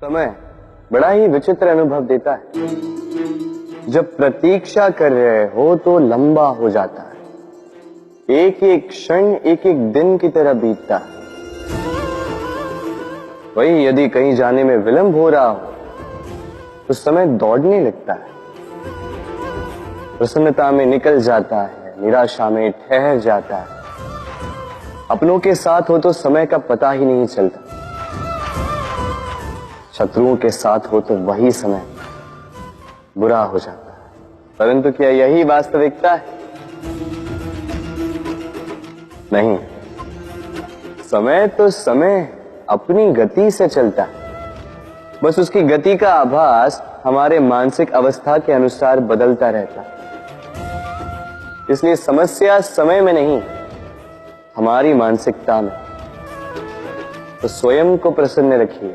समय बड़ा ही विचित्र अनुभव देता है। जब प्रतीक्षा कर रहे हो तो लंबा हो जाता है, एक एक क्षण एक एक दिन की तरह बीतता है। वही यदि कहीं जाने में विलंब हो रहा हो तो समय दौड़ने लगता है, प्रसन्नता में निकल जाता है, निराशा में ठहर जाता है। अपनों के साथ हो तो समय का पता ही नहीं चलता, शत्रुओं के साथ हो तो वही समय बुरा हो जाता है। परंतु क्या यही वास्तविकता है? नहीं, समय तो समय अपनी गति से चलता है, बस उसकी गति का आभास हमारे मानसिक अवस्था के अनुसार बदलता रहता है। इसलिए समस्या समय में नहीं, हमारी मानसिकता में। तो स्वयं को प्रसन्न रखिए,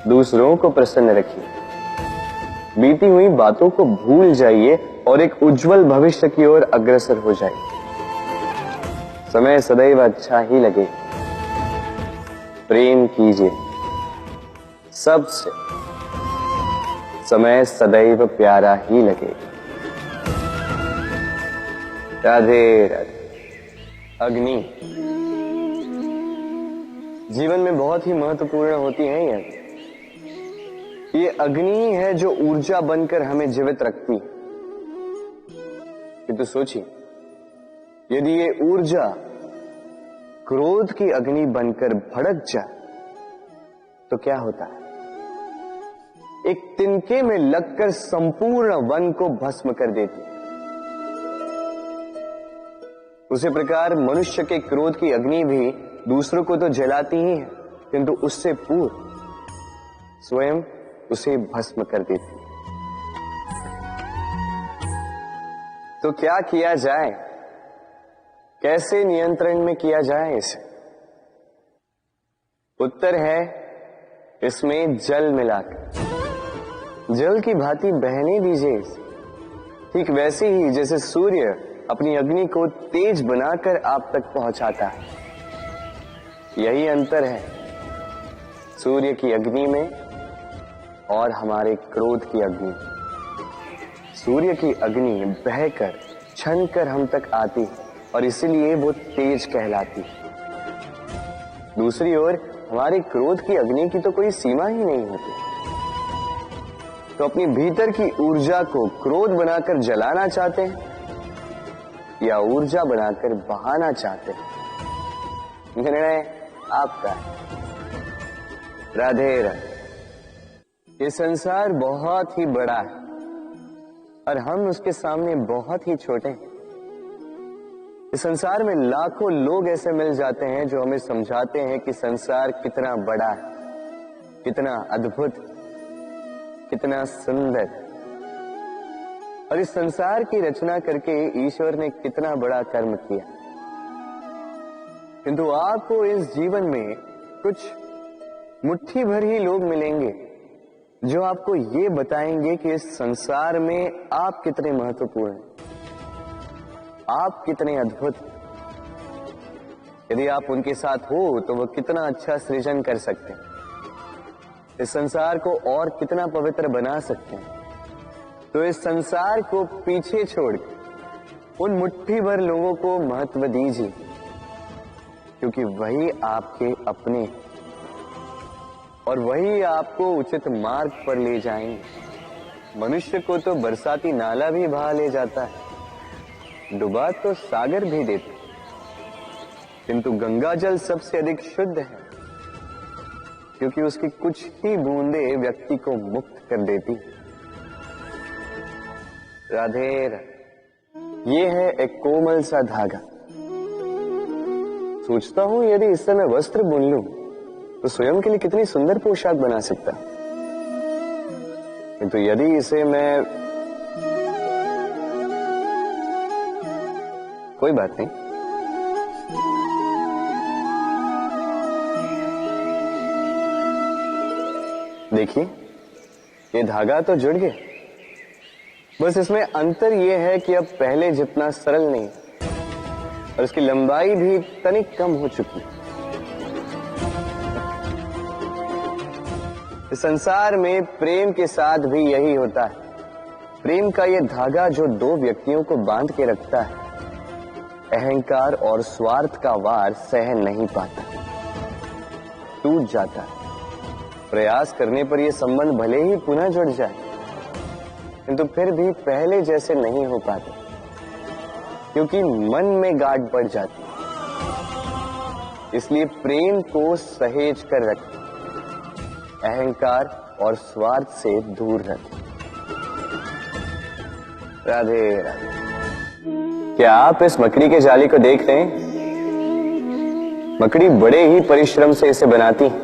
दूसरों को प्रसन्न रखिए, बीती हुई बातों को भूल जाइए और एक उज्जवल भविष्य की ओर अग्रसर हो जाइए। समय सदैव अच्छा ही लगे। प्रेम कीजिए सबसे, समय सदैव प्यारा ही लगे। राधे राधे। अग्नि जीवन में बहुत ही महत्वपूर्ण होती है। ये अग्नि है जो ऊर्जा बनकर हमें जीवित रखती है। किंतु सोचिए, यदि ये ऊर्जा क्रोध की अग्नि बनकर भड़क जाए तो क्या होता है? एक तिनके में लगकर संपूर्ण वन को भस्म कर देती है। उसी प्रकार मनुष्य के क्रोध की अग्नि भी दूसरों को तो जलाती ही है, किंतु उससे पूर्व स्वयं उसे भस्म कर देती है। तो क्या किया जाए? कैसे नियंत्रण में किया जाए इसे? उत्तर है इसमें जल मिलाकर। जल की भांति बहने दीजिए इसे, ठीक वैसे ही जैसे सूर्य अपनी अग्नि को तेज बनाकर आप तक पहुंचाता है। यही अंतर है सूर्य की अग्नि में और हमारे क्रोध की अग्नि। सूर्य की अग्नि बहकर छनकर हम तक आती है और इसीलिए वो तेज कहलाती है। दूसरी ओर हमारे क्रोध की अग्नि की तो कोई सीमा ही नहीं होती। तो अपनी भीतर की ऊर्जा को क्रोध बनाकर जलाना चाहते हैं या ऊर्जा बनाकर बहाना चाहते हैं? निर्णय आपका है। राधे राधे। ये संसार बहुत ही बड़ा है और हम उसके सामने बहुत ही छोटे हैं। इस संसार में लाखों लोग ऐसे मिल जाते हैं जो हमें समझाते हैं कि संसार कितना बड़ा है, कितना अद्भुत, कितना सुंदर। और इस संसार की रचना करके ईश्वर ने कितना बड़ा कर्म किया। किंतु आपको इस जीवन में कुछ मुट्ठी भर ही लोग मिलेंगे जो आपको ये बताएंगे कि इस संसार में आप कितने महत्वपूर्ण हैं, आप कितने अद्भुत। यदि आप उनके साथ हो तो वो कितना अच्छा सृजन कर सकते हैं, इस संसार को और कितना पवित्र बना सकते हैं। तो इस संसार को पीछे छोड़ उन मुट्ठी भर लोगों को महत्व दीजिए, क्योंकि वही आपके अपने और वही आपको उचित मार्ग पर ले जाएंगे। मनुष्य को तो बरसाती नाला भी बहा ले जाता है, डुबा तो सागर भी देता, किंतु गंगा जल सबसे अधिक शुद्ध है, क्योंकि उसकी कुछ ही बूंदें व्यक्ति को मुक्त कर देती। राधे राधे। ये है एक कोमल सा धागा। सोचता हूं यदि इससे मैं वस्त्र बुन लूं तो स्वयं के लिए कितनी सुंदर पोशाक बना सकता। किंतु यदि इसे मैं, कोई बात नहीं, देखिए ये धागा तो जुड़ गया, बस इसमें अंतर यह है कि अब पहले जितना सरल नहीं और इसकी लंबाई भी तनिक कम हो चुकी। इस संसार में प्रेम के साथ भी यही होता है। प्रेम का ये धागा जो दो व्यक्तियों को बांध के रखता है, अहंकार और स्वार्थ का वार सह नहीं पाता, टूट जाता है। प्रयास करने पर यह संबंध भले ही पुनः जुड़ जाए, किंतु फिर भी पहले जैसे नहीं हो पाते, क्योंकि मन में गांठ बढ़ जाती। इसलिए प्रेम को सहेज कर रखें, अहंकार और स्वार्थ से दूर रखें। राधे राधे। क्या आप इस मकड़ी के जाली को देख रहे हैं? मकड़ी बड़े ही परिश्रम से इसे बनाती है,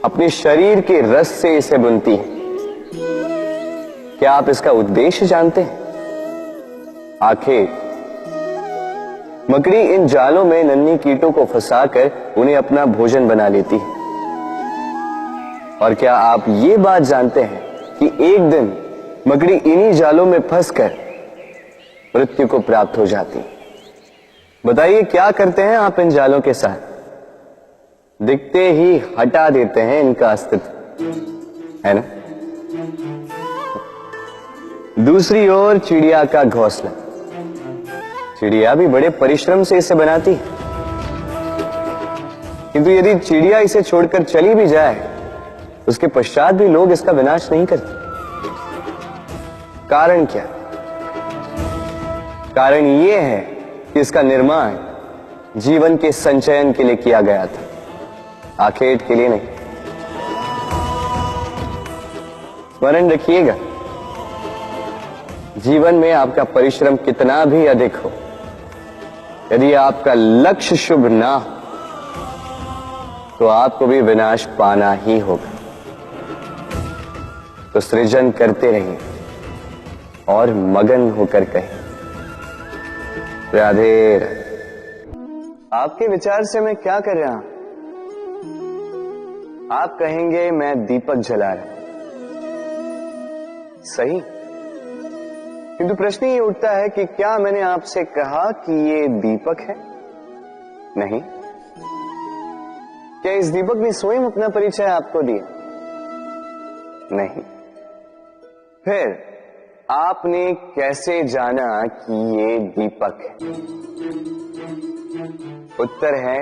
अपने शरीर के रस से इसे बुनती है। क्या आप इसका उद्देश्य जानते हैं? आखिर मकड़ी इन जालों में नन्ही कीटों को फंसाकर उन्हें अपना भोजन बना लेती है। और क्या आप ये बात जानते हैं कि एक दिन मकड़ी इन्हीं जालों में फंसकर मृत्यु को प्राप्त हो जाती है? बताइए क्या करते हैं आप इन जालों के साथ? दिखते ही हटा देते हैं इनका अस्तित्व, है ना? दूसरी ओर चिड़िया का घोंसला। चिड़िया भी बड़े परिश्रम से इसे बनाती है, किंतु यदि चिड़िया इसे छोड़कर चली भी जाए, उसके पश्चात भी लोग इसका विनाश नहीं करते। कारण क्या? कारण यह है कि इसका निर्माण जीवन के संचयन के लिए किया गया था, आखेट के लिए नहीं। स्मरण रखिएगा, जीवन में आपका परिश्रम कितना भी अधिक हो, यदि आपका लक्ष्य शुभ ना हो, तो आपको भी विनाश पाना ही होगा। तो सृजन करते रहिए और मगन होकर कहें राधे राधे। आपके विचार से मैं क्या कर रहा हूं? आप कहेंगे मैं दीपक जला रहा हूं, सही। किंतु प्रश्न ये उठता है कि क्या मैंने आपसे कहा कि ये दीपक है? नहीं। क्या इस दीपक ने स्वयं अपना परिचय आपको दिया? नहीं। फिर आपने कैसे जाना कि ये दीपक है? उत्तर है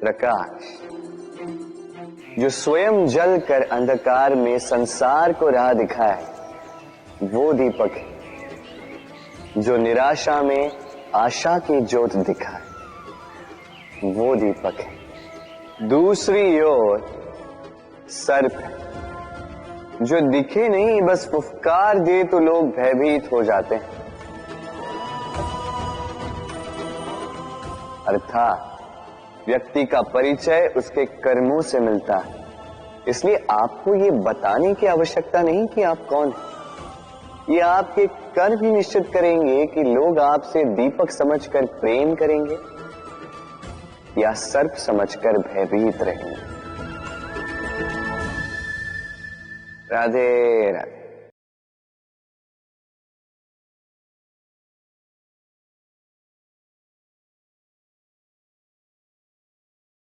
प्रकाश, जो स्वयं जल कर अंधकार में संसार को राह दिखाए, वो दीपक है। जो निराशा में आशा की ज्योत दिखाए, वो दीपक है। दूसरी ओर सर्प है, जो दिखे नहीं, बस फुफकार दे तो लोग भयभीत हो जाते हैं। अर्थात व्यक्ति का परिचय उसके कर्मों से मिलता है। इसलिए आपको ये बताने की आवश्यकता नहीं कि आप कौन हैं। ये आपके कर्म ही निश्चित करेंगे कि लोग आपसे दीपक समझकर प्रेम करेंगे या सर्प समझकर भयभीत रहेंगे। राधे राधे।